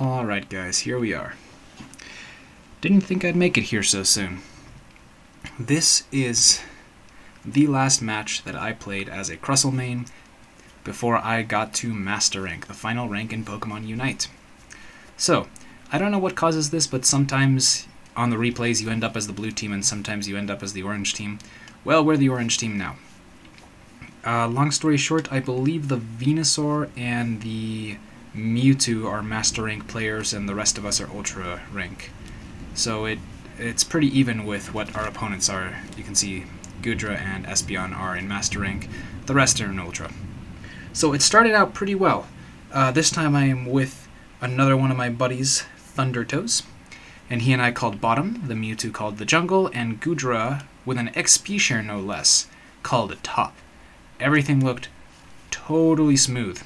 Alright guys, here we are. Didn't think I'd make it here so soon. This is the last match that I played as a Crustle main before I got to Master Rank, the final rank in Pokemon Unite. So, I don't know what causes this, but sometimes on the replays you end up as the blue team and sometimes you end up as the orange team. Well, we're the orange team now. Long story short, I believe the Venusaur and the Mewtwo are Master Rank players and the rest of us are Ultra Rank. So it's pretty even with what our opponents are. You can see Goodra and Espeon are in Master Rank, the rest are in Ultra. So it started out pretty well. This time I am with another one of my buddies, Thundertoes, and he and I called bottom, the Mewtwo called the jungle, and Goodra, with an XP share no less, called it top. Everything looked totally smooth.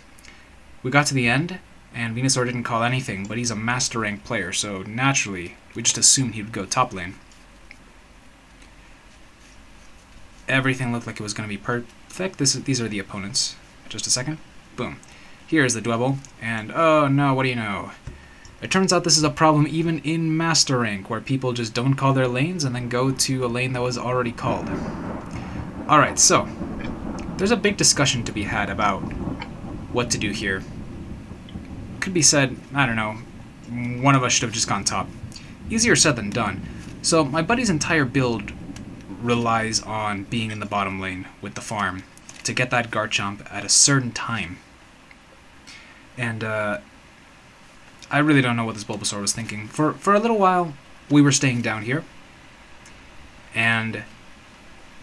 We got to the end, and Venusaur didn't call anything, but he's a Master Rank player, so naturally, we just assumed he would go top lane. Everything looked like it was going to be perfect. These are the opponents. Just a second. Boom. Here's the Dwebble, and oh no, what do you know? It turns out this is a problem even in Master Rank, where people just don't call their lanes and then go to a lane that was already called. Alright, so, there's a big discussion to be had about what to do here. Could be said, I don't know, one of us should have just gone top. Easier said than done. So my buddy's entire build relies on being in the bottom lane with the farm to get that Garchomp at a certain time. And I really don't know what this Bulbasaur was thinking. For a little while, we were staying down here. And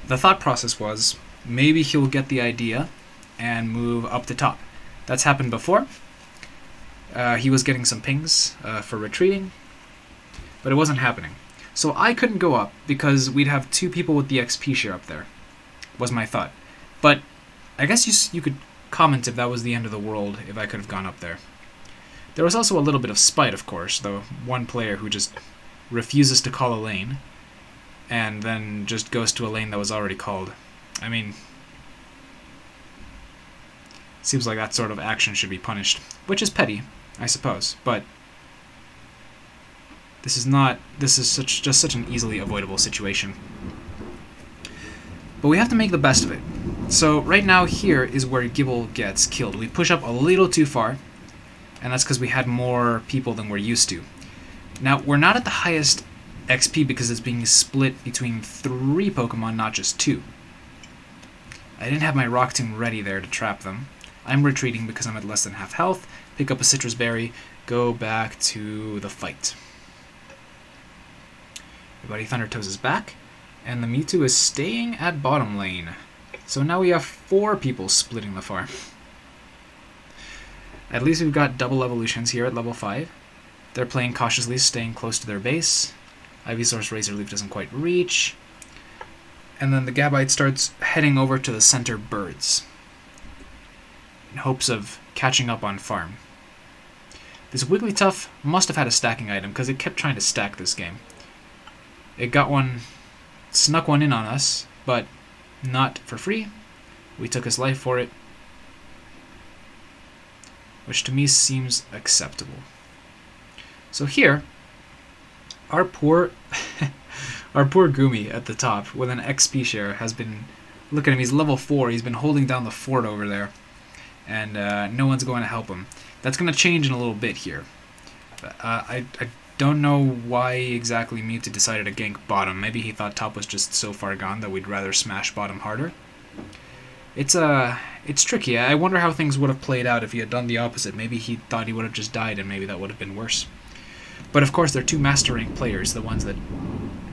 the thought process was, maybe he'll get the idea and move up to top. That's happened before. He was getting some pings for retreating, but it wasn't happening. So I couldn't go up because we'd have two people with the XP share up there, was my thought. But I guess you could comment if that was the end of the world if I could have gone up there. There was also a little bit of spite, of course, though. One player who just refuses to call a lane and then just goes to a lane that was already called. I mean, seems like that sort of action should be punished, which is petty, I suppose, but this is just such an easily avoidable situation. But we have to make the best of it. So right now here is where Gible gets killed. We push up a little too far, and that's because we had more people than we're used to. Now, we're not at the highest XP because it's being split between 3 Pokemon, not just 2. I didn't have my Rock Tomb ready there to trap them. I'm retreating because I'm at less than half health, pick up a Citrus Berry, go back to the fight. My buddy Thundertoes is back, and the Mewtwo is staying at bottom lane. So now we have 4 people splitting the farm. At least we've got double evolutions here at level 5. They're playing cautiously, staying close to their base. Ivysaur's Razor Leaf doesn't quite reach. And then the Gabite starts heading over to the center birds in hopes of catching up on farm. This Wigglytuff must have had a stacking item because it kept trying to stack this game. It got one, snuck one in on us, but not for free. We took his life for it, which to me seems acceptable. So here, our poor Gumi at the top with an XP share has been, look at him, he's level 4, he's been holding down the fort over there, and no one's going to help him. That's going to change in a little bit here. I don't know why exactly Mewtwo decided to gank bottom. Maybe he thought top was just so far gone that we'd rather smash bottom harder. It's tricky. I wonder how things would have played out if he had done the opposite. Maybe he thought he would have just died, and maybe that would have been worse. But of course, they're 2 Master Rank players, the ones that,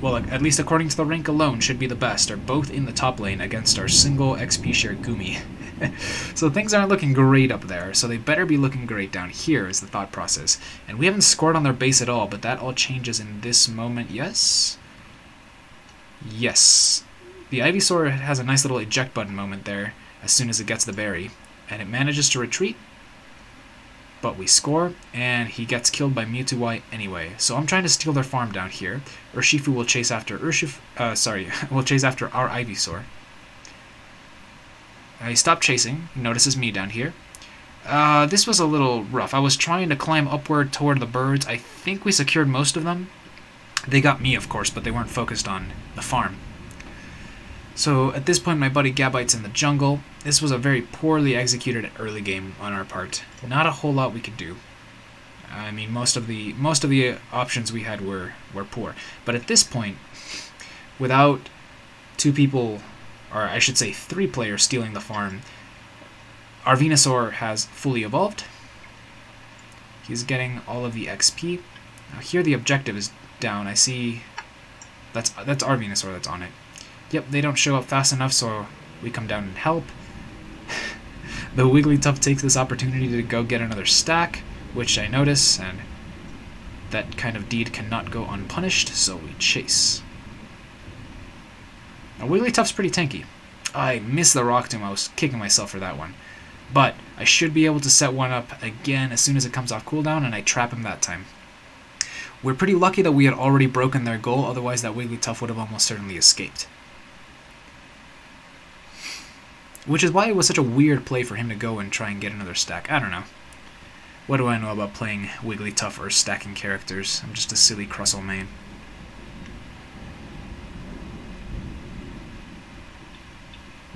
well, at least according to the rank alone, should be the best, are both in the top lane against our single XP share Gumi. So things aren't looking great up there, so they better be looking great down here is the thought process. And we haven't scored on their base at all, but that all changes in this moment, yes? Yes. The Ivysaur has a nice little eject button moment there as soon as it gets the berry, and it manages to retreat, but we score, and he gets killed by Mewtwo Y anyway. So I'm trying to steal their farm down here. Urshifu will chase after will chase after our Ivysaur. He stopped chasing, he notices me down here, This was a little rough. I was trying to climb upward toward the birds. I think we secured most of them. They got me, of course, but they weren't focused on the farm. So at this point, my buddy Gabite's in the jungle. This was a very poorly executed early game on our part. Not a whole lot we could do. I mean, most of the options we had were poor. But at this point, without two people, or I should say 3 players stealing the farm, our Venusaur has fully evolved. He's getting all of the XP. Now here the objective is down. I see that's our Venusaur that's on it. Yep, they don't show up fast enough, so we come down and help. The Wigglytuff takes this opportunity to go get another stack, which I notice, and that kind of deed cannot go unpunished, so we chase. Now Wigglytuff's pretty tanky. I missed the Rock Tomb. I was kicking myself for that one. But I should be able to set one up again as soon as it comes off cooldown, and I trap him that time. We're pretty lucky that we had already broken their goal, otherwise that Wigglytuff would have almost certainly escaped. Which is why it was such a weird play for him to go and try and get another stack. I don't know. What do I know about playing Wigglytuff or stacking characters? I'm just a silly Crustle main.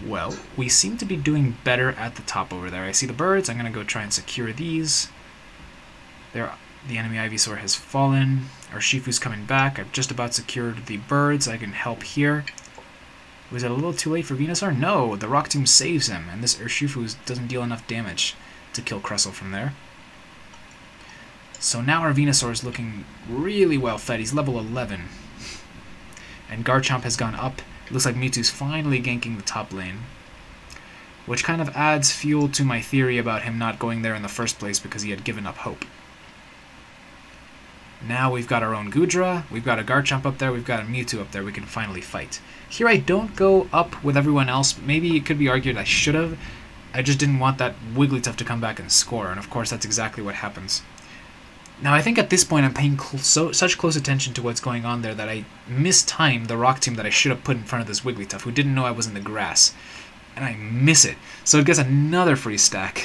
Well, we seem to be doing better at the top over there. I see the birds. I'm going to go try and secure these. The enemy Ivysaur has fallen. Our Shifu's coming back. I've just about secured the birds. I can help here. Was it a little too late for Venusaur? No, the Rock Tomb saves him, and this Urshifu doesn't deal enough damage to kill Crustle from there. So now our Venusaur is looking really well fed. He's level 11. And Garchomp has gone up. It looks like Mewtwo's finally ganking the top lane, which kind of adds fuel to my theory about him not going there in the first place because he had given up hope. Now we've got our own Goodra, we've got a Garchomp up there, we've got a Mewtwo up there, we can finally fight. Here I don't go up with everyone else. Maybe it could be argued I should have. I just didn't want that Wigglytuff to come back and score, and of course that's exactly what happens. Now I think at this point I'm paying such close attention to what's going on there that I mistimed the Rock Tomb that I should have put in front of this Wigglytuff, who didn't know I was in the grass. And I miss it. So it gets another free stack,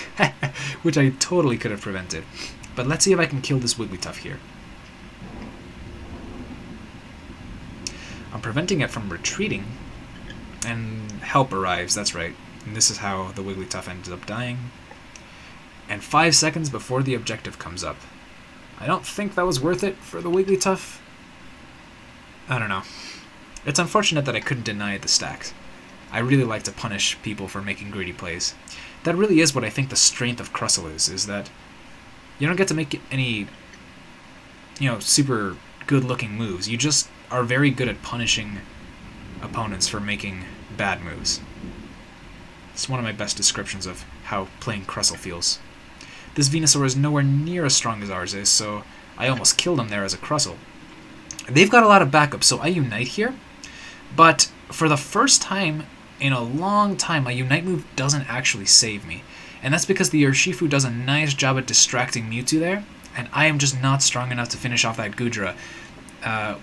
which I totally could have prevented. But let's see if I can kill this Wigglytuff here. I'm preventing it from retreating, and help arrives, that's right. And this is how the Wigglytuff ended up dying. And 5 seconds before the objective comes up. I don't think that was worth it for the Wigglytuff. I don't know. It's unfortunate that I couldn't deny the stacks. I really like to punish people for making greedy plays. That really is what I think the strength of Crustle is that you don't get to make any, super good-looking moves. You just are very good at punishing opponents for making bad moves. It's one of my best descriptions of how playing Crustle feels. This Venusaur is nowhere near as strong as ours is, so I almost killed him there as a Crustle. They've got a lot of backup, so I Unite here, but for the first time in a long time, my Unite move doesn't actually save me. And that's because the Urshifu does a nice job at distracting Mewtwo there, and I am just not strong enough to finish off that Goodra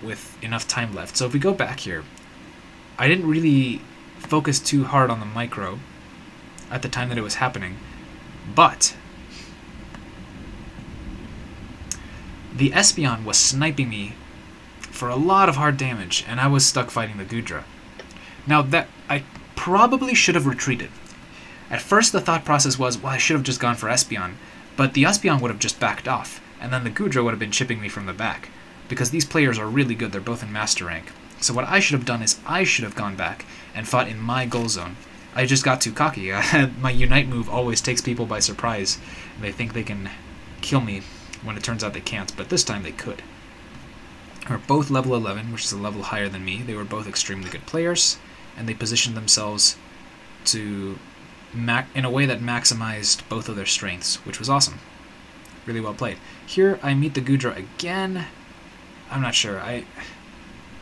with enough time left. So if we go back here, I didn't really focus too hard on the micro at the time that it was happening, but the Espeon was sniping me for a lot of hard damage, and I was stuck fighting the Goodra. Now, that I probably should have retreated. At first, the thought process was, well, I should have just gone for Espeon, but the Espeon would have just backed off, and then the Goodra would have been chipping me from the back, because these players are really good, they're both in Master Rank. So what I should have done is I should have gone back and fought in my goal zone. I just got too cocky. My Unite move always takes people by surprise, and they think they can kill me when it turns out they can't, but this time they could. They were both level 11, which is a level higher than me. They were both extremely good players, and they positioned themselves to in a way that maximized both of their strengths, which was awesome. Really well played. Here I meet the Goodra again. I'm not sure.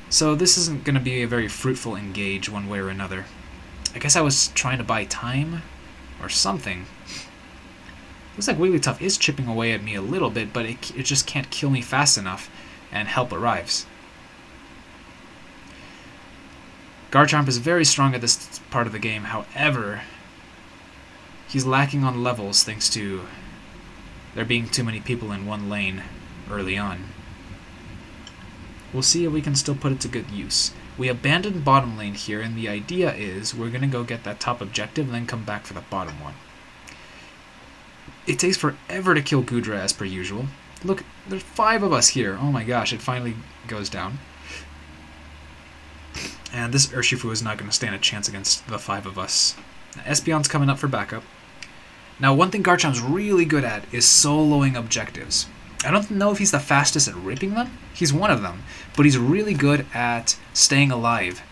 So this isn't going to be a very fruitful engage one way or another. I guess I was trying to buy time or something. Looks like Wigglytuff is chipping away at me a little bit, but it just can't kill me fast enough, and help arrives. Garchomp is very strong at this part of the game, however, he's lacking on levels thanks to there being too many people in one lane early on. We'll see if we can still put it to good use. We abandoned bottom lane here, and the idea is we're going to go get that top objective and then come back for the bottom one. It takes forever to kill Gudra as per usual. Look, there's 5 of us here. Oh my gosh, it finally goes down. And this Urshifu is not going to stand a chance against the 5 of us. Espeon's coming up for backup. Now, one thing Garchomp's really good at is soloing objectives. I don't know if he's the fastest at ripping them. He's one of them. But he's really good at staying alive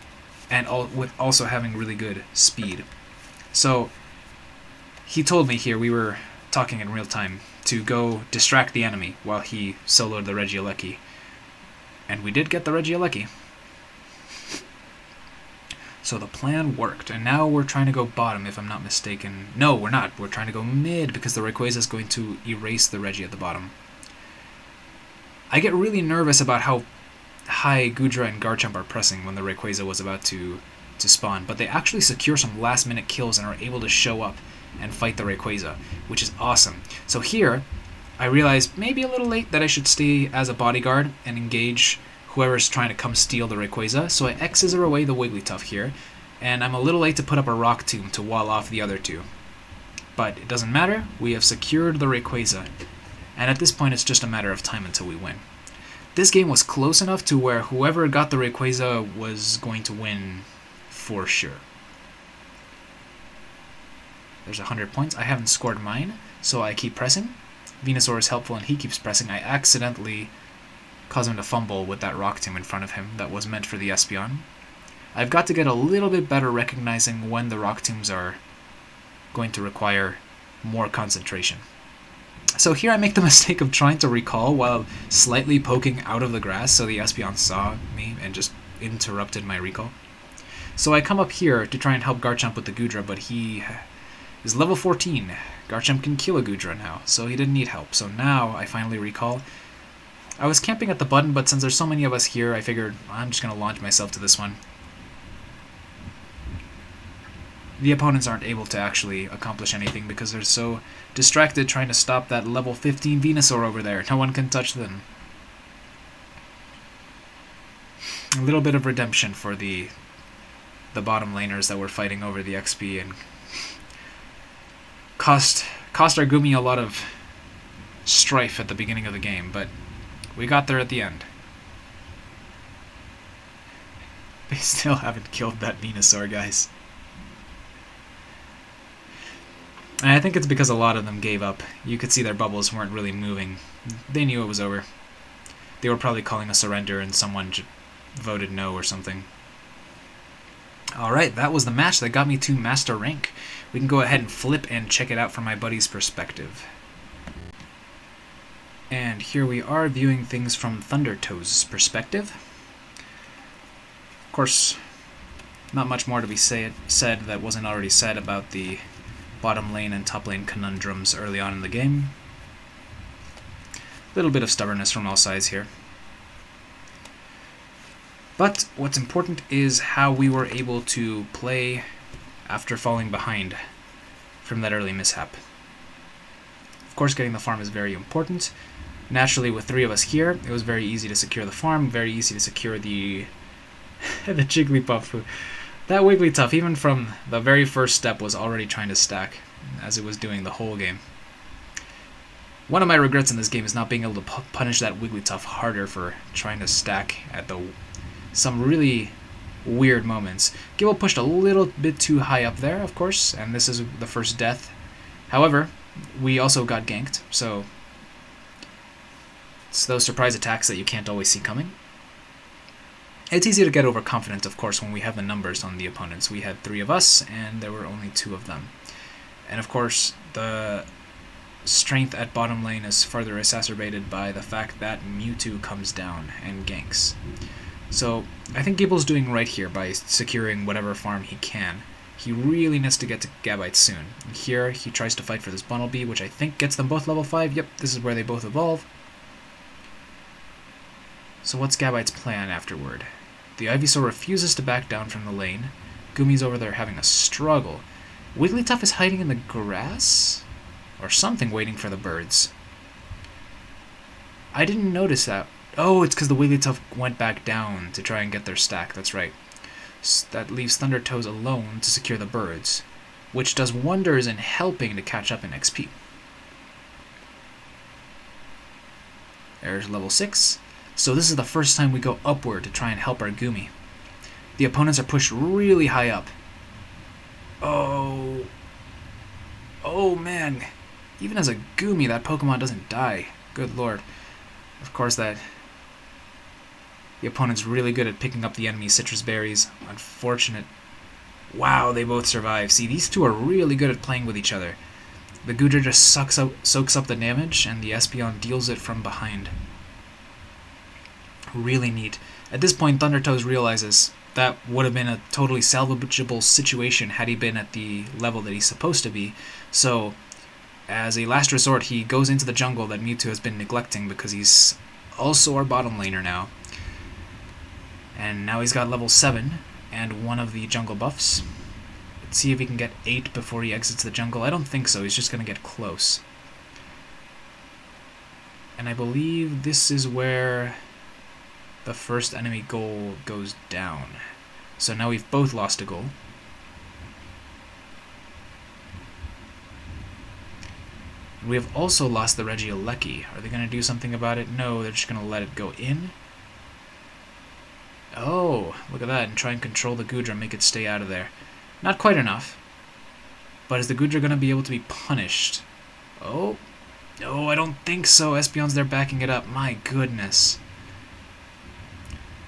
and with also having really good speed. So, he told me here, we were talking in real time, to go distract the enemy while he soloed the Regieleki. And we did get the Regieleki. So the plan worked, and now we're trying to go bottom, if I'm not mistaken. No, we're not. We're trying to go mid, because the Rayquaza is going to erase the Regi at the bottom. I get really nervous about how high Gudra and Garchomp are pressing when the Rayquaza was about to spawn, but they actually secure some last-minute kills and are able to show up and fight the Rayquaza, which is awesome. So here, I realized maybe a little late that I should stay as a bodyguard and engage whoever's trying to come steal the Rayquaza, so I X-Scissor away the Wigglytuff here, and I'm a little late to put up a Rock Tomb to wall off the other 2. But it doesn't matter, we have secured the Rayquaza, and at this point it's just a matter of time until we win. This game was close enough to where whoever got the Rayquaza was going to win for sure. There's 100 points. I haven't scored mine, so I keep pressing. Venusaur is helpful and he keeps pressing. I accidentally cause him to fumble with that Rock Tomb in front of him that was meant for the Espeon. I've got to get a little bit better recognizing when the Rock Tombs are going to require more concentration. So here I make the mistake of trying to recall while slightly poking out of the grass, so the Espeon saw me and just interrupted my recall. So I come up here to try and help Garchomp with the Gudra, but he is level 14. Garchomp can kill a Gudra now, so he didn't need help. So now I finally recall. I was camping at the button, but since there's so many of us here, I figured I'm just going to launch myself to this one. The opponents aren't able to actually accomplish anything because they're so distracted trying to stop that level 15 Venusaur over there. No one can touch them. A little bit of redemption for the bottom laners that were fighting over the XP and cost our Gumi a lot of strife at the beginning of the game, but we got there at the end. They still haven't killed that Venusaur, guys. And I think it's because a lot of them gave up. You could see their bubbles weren't really moving. They knew it was over. They were probably calling a surrender and someone voted no or something. Alright, that was the match that got me to Master Rank. We can go ahead and flip and check it out from my buddy's perspective. And here we are viewing things from Thundertoes' perspective. Of course, not much more to be said that wasn't already said about the bottom lane and top lane conundrums early on in the game. A little bit of stubbornness from all sides here. But what's important is how we were able to play after falling behind from that early mishap. Of course, getting the farm is very important. Naturally, with 3 of us here, it was very easy to secure the farm, very easy to secure the the Jigglypuff. That Wigglytuff, even from the very first step, was already trying to stack, as it was doing the whole game. One of my regrets in this game is not being able to punish that Wigglytuff harder for trying to stack at some really weird moments. Gibble pushed a little bit too high up there, of course, and this is the first death. However, we also got ganked, so it's those surprise attacks that you can't always see coming. It's easy to get overconfident, of course, when we have the numbers on the opponents. We had 3 of us, and there were only 2 of them. And of course, the strength at bottom lane is further exacerbated by the fact that Mewtwo comes down and ganks. So I think Gibble's doing right here by securing whatever farm he can. He really needs to get to Gabite soon. And here, he tries to fight for this Bunnelby, which I think gets them both level 5. Yep, this is where they both evolve. So what's Gabite's plan afterward? The Ivysaur refuses to back down from the lane. Gumi's over there having a struggle. Wigglytuff is hiding in the grass? Or something, waiting for the birds. I didn't notice that. Oh, it's because the Wigglytuff went back down to try and get their stack. That's right. That leaves Thundertoes alone to secure the birds, which does wonders in helping to catch up in XP. There's level 6. So this is the first time we go upward to try and help our Goomy. The opponents are pushed really high up. Oh. Oh man. Even as a Goomy, that Pokemon doesn't die. Good lord. Of course, the opponent's really good at picking up the enemy citrus berries. Unfortunate. Wow, they both survive. See, these two are really good at playing with each other. The Goodra just soaks up the damage, and the Espeon deals it from behind. Really neat. At this point, Thundertoes realizes that would have been a totally salvageable situation had he been at the level that he's supposed to be. So, as a last resort, he goes into the jungle that Mewtwo has been neglecting because he's also our bottom laner now. And now he's got level 7 and one of the jungle buffs. Let's see if he can get 8 before he exits the jungle. I don't think so. He's just going to get close. And I believe this is where the first enemy goal goes down. So now we've both lost a goal. We have also lost the Regieleki. Are they going to do something about it? No, they're just going to let it go in. Oh, look at that, and try and control the Goodra, make it stay out of there. Not quite enough. But is the Goodra going to be able to be punished? Oh, no, I don't think so. Espeon's there backing it up. My goodness.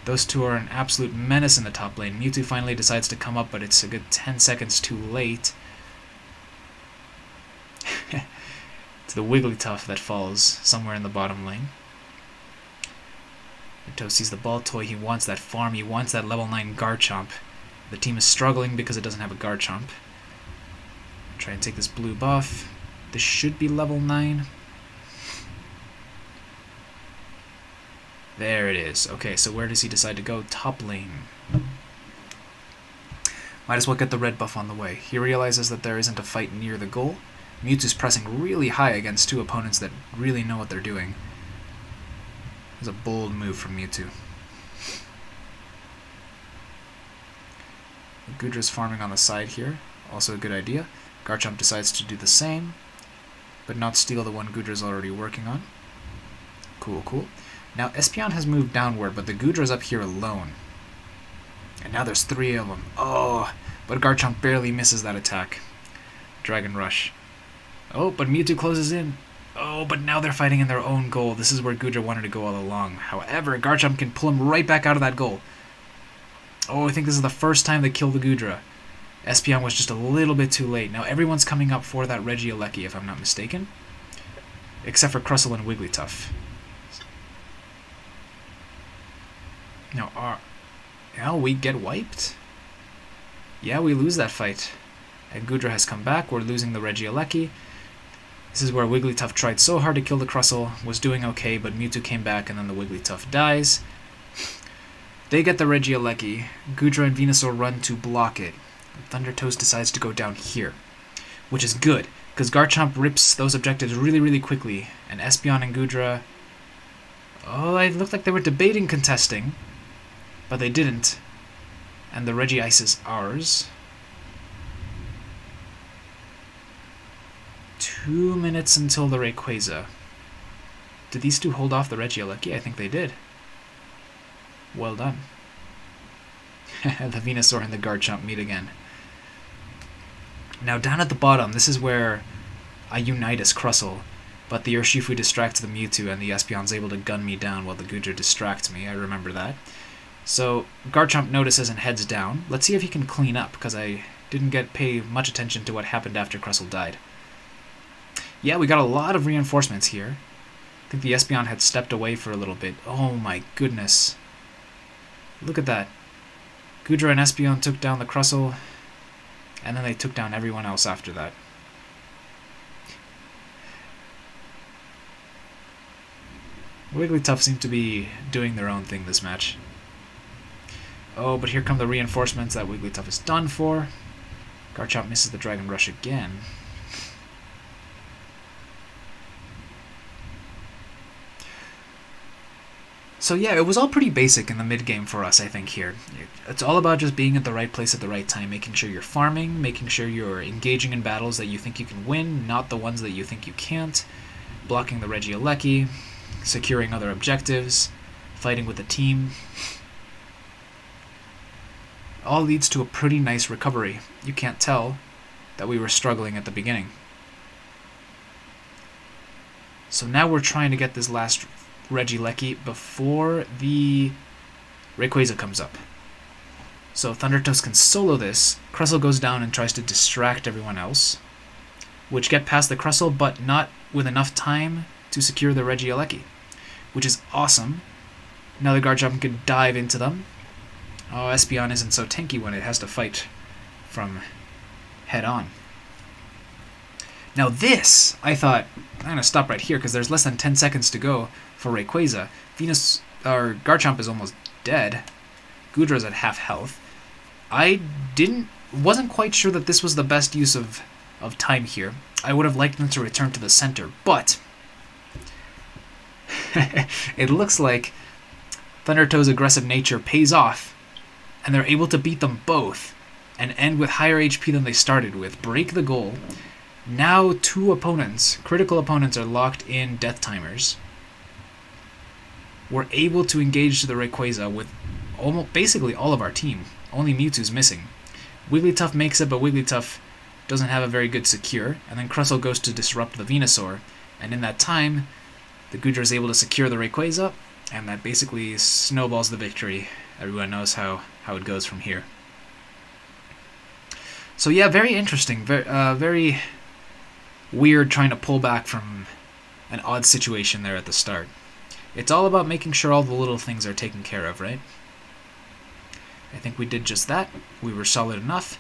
Those two are an absolute menace in the top lane. Mewtwo finally decides to come up, but it's a good 10 seconds too late. It's the Wigglytuff that falls somewhere in the bottom lane. Thundertoes sees the ball toy. He wants that farm. He wants that level 9 Garchomp. The team is struggling because it doesn't have a Garchomp. Try and take this blue buff. This should be level 9. There it is. Okay, so where does he decide to go? Top lane. Might as well get the red buff on the way. He realizes that there isn't a fight near the goal. Mewtwo's pressing really high against two opponents that really know what they're doing. It's a bold move from Mewtwo. Goodra's farming on the side here. Also a good idea. Garchomp decides to do the same, but not steal the one Goodra's already working on. Cool, cool. Now Espeon has moved downward, but the Goodra's up here alone. And now there's 3 of them. Oh, but Garchomp barely misses that attack. Dragon Rush. Oh, but Mewtwo closes in. Oh, but now they're fighting in their own goal. This is where Goodra wanted to go all along. However, Garchomp can pull him right back out of that goal. Oh, I think this is the first time they kill the Goodra. Espeon was just a little bit too late. Now everyone's coming up for that Regieleki, if I'm not mistaken. Except for Crustle and Wigglytuff. Now, we get wiped? Yeah, we lose that fight. And Goodra has come back. We're losing the Regieleki. This is where Wigglytuff tried so hard to kill the Crustle, was doing okay, but Mewtwo came back and then the Wigglytuff dies. They get the Regieleki. Goodra and Venusaur run to block it. Thundertoes decides to go down here, which is good, because Garchomp rips those objectives really, really quickly, and Espeon and Goodra... Oh, it looked like they were debating contesting, but they didn't. And the Regice is ours. 2 minutes until the Rayquaza. Did these two hold off the Regieleki? I think they did. Well done. The Venusaur and the Garchomp meet again. Now down at the bottom, this is where I unite as Crustle, but the Urshifu distracts the Mewtwo and the Espeon's able to gun me down while the Goodra distracts me. I remember that. So Garchomp notices and heads down. Let's see if he can clean up, because I didn't pay much attention to what happened after Crustle died. Yeah, we got a lot of reinforcements here. I think the Espeon had stepped away for a little bit. Oh my goodness. Look at that. Goodra and Espeon took down the Crustle, and then they took down everyone else after that. Wigglytuff seem to be doing their own thing this match. Oh, but here come the reinforcements that Wigglytuff is done for. Garchomp misses the Dragon Rush again. So yeah, it was all pretty basic in the mid-game for us, I think, here. It's all about just being at the right place at the right time, making sure you're farming, making sure you're engaging in battles that you think you can win, not the ones that you think you can't, blocking the Regieleki, securing other objectives, fighting with the team. All leads to a pretty nice recovery. You can't tell that we were struggling at the beginning. So now we're trying to get this last Regieleki before the Rayquaza comes up. So Thundertoes can solo this. Crustle goes down and tries to distract everyone else, which get past the Crustle, but not with enough time to secure the Regieleki, which is awesome. Now the Garchomp can dive into them. Oh, Espeon isn't so tanky when it has to fight from head on. Now this, I thought, I'm going to stop right here because there's less than 10 seconds to go for Rayquaza. Garchomp is almost dead. Goodra's at half health. I wasn't quite sure that this was the best use of time here. I would have liked them to return to the center, but it looks like Thundertoes' aggressive nature pays off, and they're able to beat them both and end with higher HP than they started with, break the goal. Now two opponents, critical opponents, are locked in death timers. We're able to engage the Rayquaza with almost basically all of our team. Only Mewtwo's missing. Wigglytuff makes it, but Wigglytuff doesn't have a very good secure, and then Crustle goes to disrupt the Venusaur, and in that time, the Goodra is able to secure the Rayquaza, and that basically snowballs the victory. Everyone knows how it goes from here. So yeah, very interesting, very weird trying to pull back from an odd situation there at the start. It's all about making sure all the little things are taken care of, right? I think we did just that. We were solid enough.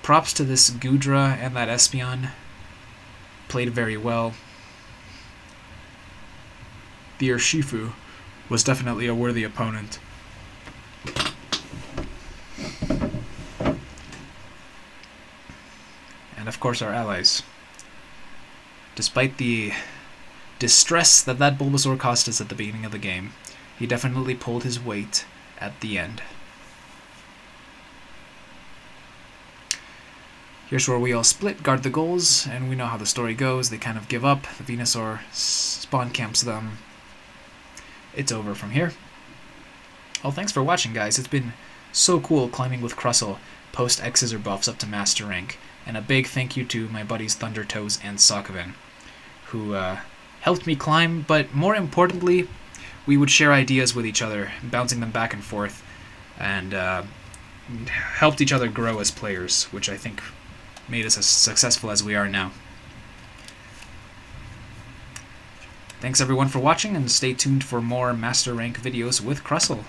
Props to this Goodra and that Espeon. Played very well. The Urshifu was definitely a worthy opponent. And of course our allies. Despite the distress that Bulbasaur cost us at the beginning of the game, he definitely pulled his weight at the end. Here's where we all split, guard the goals, and we know how the story goes. They kind of give up. The Venusaur spawn camps them. It's over from here. Well, thanks for watching, guys. It's been so cool climbing with Crustle post X's or buffs up to Master Rank. And a big thank you to my buddies Thundertoes and Sakaven, who helped me climb, but more importantly, we would share ideas with each other, bouncing them back and forth, and helped each other grow as players, which I think made us as successful as we are now. Thanks everyone for watching, and stay tuned for more Master Rank videos with Crustle.